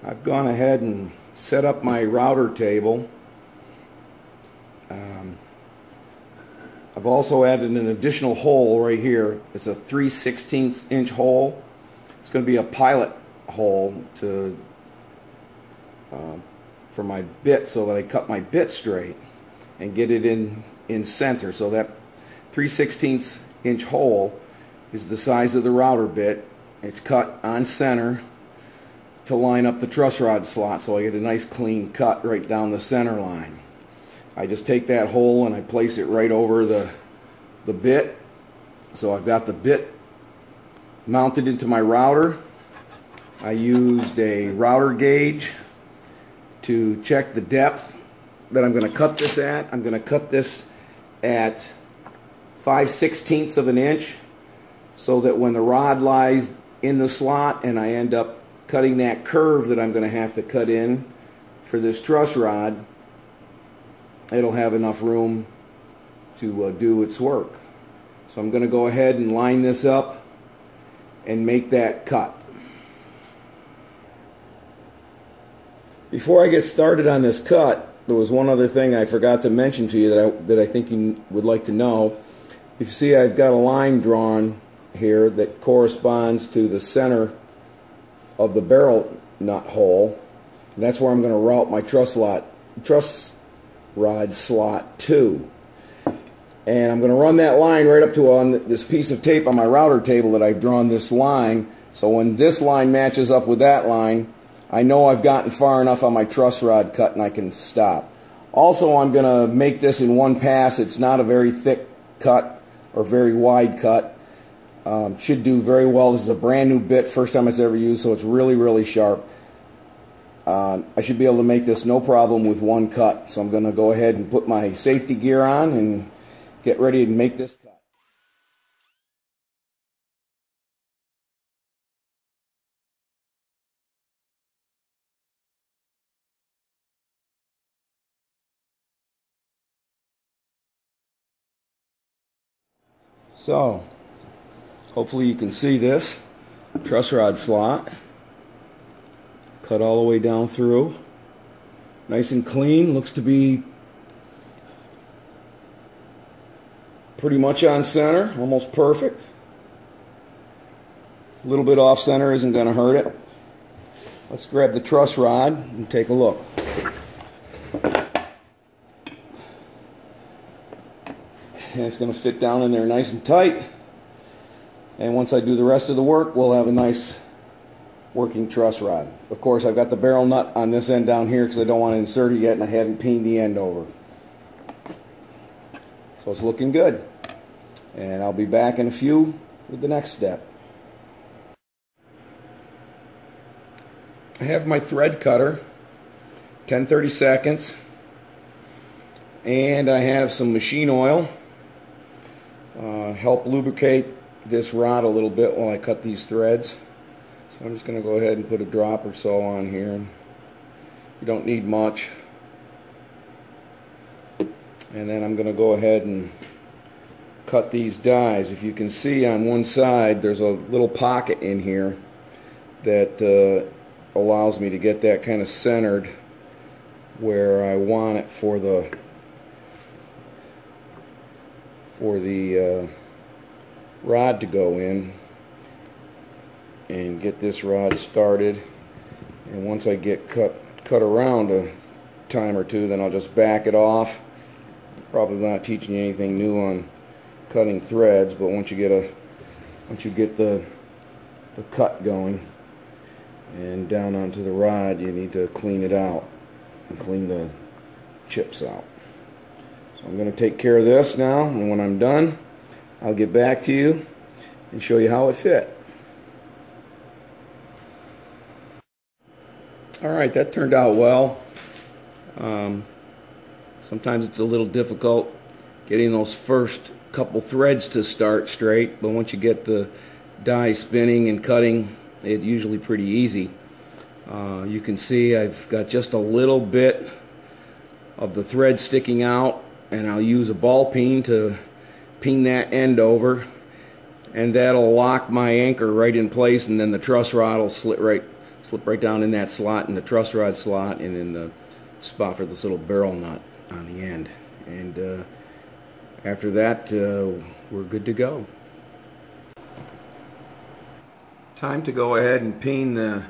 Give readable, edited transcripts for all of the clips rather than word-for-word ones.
I've gone ahead and set up my router table. I've also added an additional hole right here. It's a 3/16 inch hole. It's going to be a pilot hole to for my bit, so that I cut my bit straight and get it in center. So that 3/16 inch hole is the size of the router bit. It's cut on center to line up the truss rod slot, so I get a nice clean cut right down the center line. I just take that hole and I place it right over the bit. So I've got the bit mounted into my router. I used a router gauge to check the depth that I'm going to cut this at. I'm going to cut this at 5/16 of an inch, so that when the rod lies in the slot and I end up cutting that curve that I'm going to have to cut in for this truss rod, it'll have enough room to do its work. So I'm going to go ahead and line this up and make that cut. Before I get started on this cut, there was one other thing I forgot to mention to you that I think you would like to know. You see, I've got a line drawn here that corresponds to the center of the barrel nut hole. And that's where I'm going to route my truss rod slot to. And I'm going to run that line right up to on this piece of tape on my router table that I've drawn this line. So when this line matches up with that line, I know I've gotten far enough on my truss rod cut and I can stop. Also, I'm going to make this in one pass. It's not a very thick cut or very wide cut. Should do very well. This is a brand new bit, first time it's ever used, so it's really, really sharp. I should be able to make this no problem with one cut. So I'm going to go ahead and put my safety gear on and get ready to make this cut. So, hopefully you can see this truss rod slot cut all the way down through, nice and clean. Looks to be pretty much on center, almost perfect. A little bit off center isn't going to hurt it. Let's grab the truss rod and take a look. And it's going to fit down in there nice and tight. And once I do the rest of the work, we'll have a nice working truss rod. Of course, I've got the barrel nut on this end down here because I don't want to insert it yet, and I haven't peened the end over. So it's looking good. And I'll be back in a few with the next step. I have my thread cutter, 10/32, and I have some machine oil. Help lubricate this rod a little bit while I cut these threads. So I'm just going to go ahead and put a drop or so on here. You don't need much. And then I'm going to go ahead and cut these dies. If you can see on one side, there's a little pocket in here that allows me to get that kind of centered where I want it for the rod to go in, and get this rod started. And once I get cut around a time or two, then I'll just back it off. Probably not teaching you anything new on cutting threads, but once you get the cut going and down onto the rod, you need to clean it out and clean the chips out. So I'm going to take care of this now, and when I'm done, I'll get back to you and show you how it fit. Alright, that turned out well. Sometimes it's a little difficult getting those first couple threads to start straight, but once you get the die spinning and cutting, it's usually pretty easy. You can see I've got just a little bit of the thread sticking out, and I'll use a ball peen to peen that end over, and that'll lock my anchor right in place, and then the truss rod will slip right down in that slot, in the truss rod slot, and in the spot for this little barrel nut on the end. And after that, we're good to go. Time to go ahead and peen the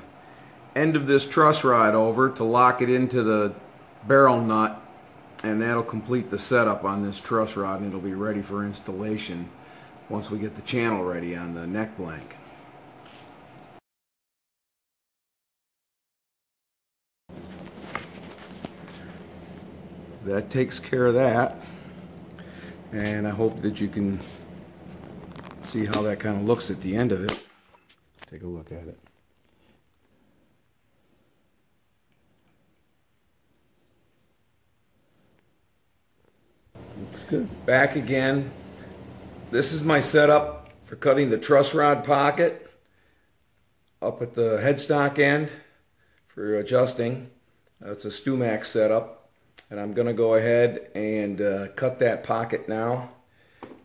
end of this truss rod over to lock it into the barrel nut, and that'll complete the setup on this truss rod, and it'll be ready for installation once we get the channel ready on the neck blank. That takes care of that, and I hope that you can see how that kind of looks at the end of it. Take a look at it. Looks good. Back again. This is my setup for cutting the truss rod pocket up at the headstock end for adjusting. It's a Stumac setup, and I'm going to go ahead and cut that pocket now.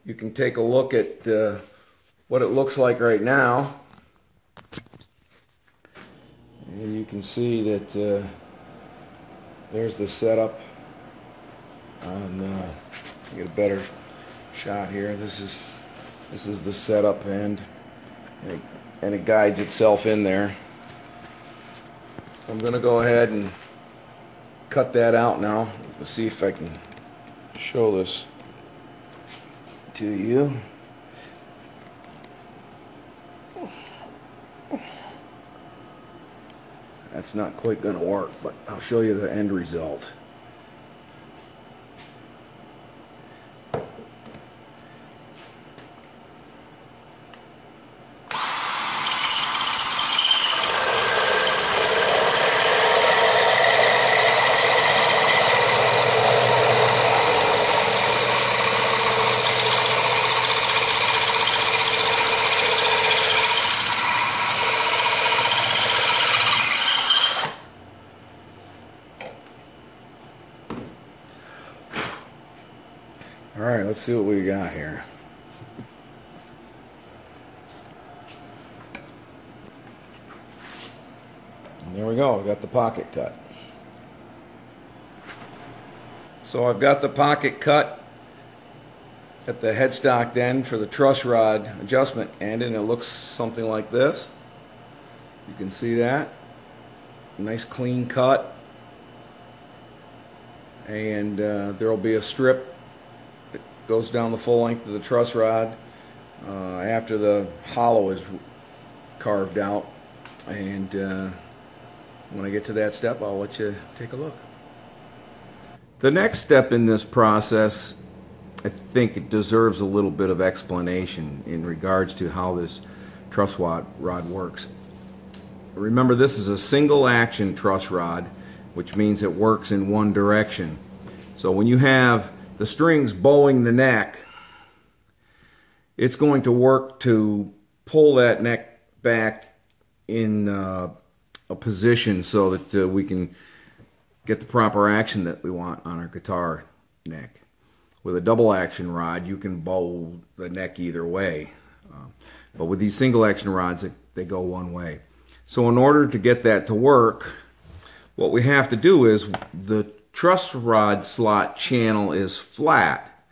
You can take a look at what it looks like right now, and you can see that there's the setup on get a better shot here. This is the setup end, and it guides itself in there. So I'm going to go ahead and cut that out now. Let's see if I can show this to you. That's not quite going to work, but I'll show you the end result. Alright, let's see what we got here. And there we go, I've got the pocket cut. So I've got the pocket cut at the headstock end for the truss rod adjustment end, and it looks something like this. You can see that. Nice clean cut. And there will be a strip that goes down the full length of the truss rod after the hollow is carved out, and when I get to that step, I'll let you take a look. The next step in this process, I think it deserves a little bit of explanation in regards to how this truss rod works. Remember, this is a single action truss rod, which means it works in one direction. So when you have the strings bowing the neck, it's going to work to pull that neck back in a position so that we can get the proper action that we want on our guitar neck. With a double action rod, you can bow the neck either way. But with these single action rods, they go one way. So in order to get that to work, what we have to do is the truss rod slot channel is flat.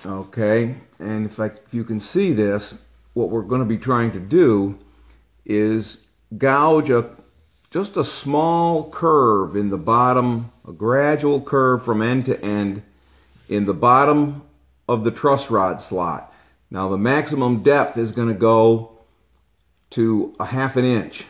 Okay, and if you can see this, what we're going to be trying to do is gouge just a small curve in the bottom, a gradual curve from end to end in the bottom of the truss rod slot. Now the maximum depth is going to go to a 1/2 inch.